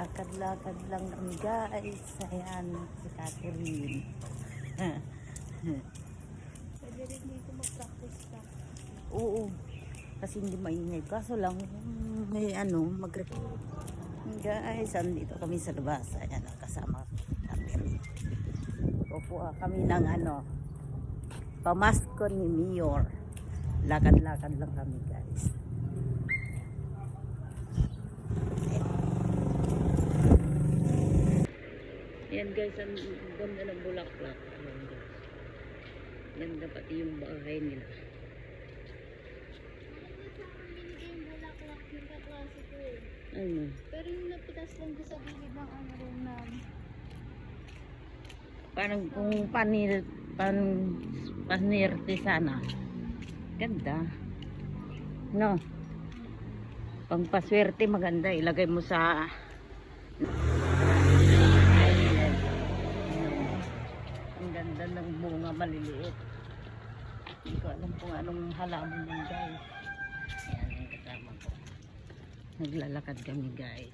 Lakad-lakad lang kami guys. Ayan, si Catherine. Pwede rin dito mag-practice ka. Oo. Kasi hindi maingay. Kaso lang, may guys, andito kami sa labas. Ayan, kasama Catherine. Kukuha kami ng pamasko ni Mayor. Lakad-lakad lang kami guys. Yan guys, ang ganda ng bulaklak. Yan guys. Ganda pati yung bahay nila. Yung bulaklak yung kaklase ko eh. Ano? Pero yung napitas lang doon sa gilid ng room namin. Parang kung panirte sana. Ganda. No? Pang paswerte maganda. Ilagay mo sa ang ganda ng bunga maliliit. Hindi ko alam kung anong halaman yun guys. Ayan ang kasama ko. Naglalakad kami guys.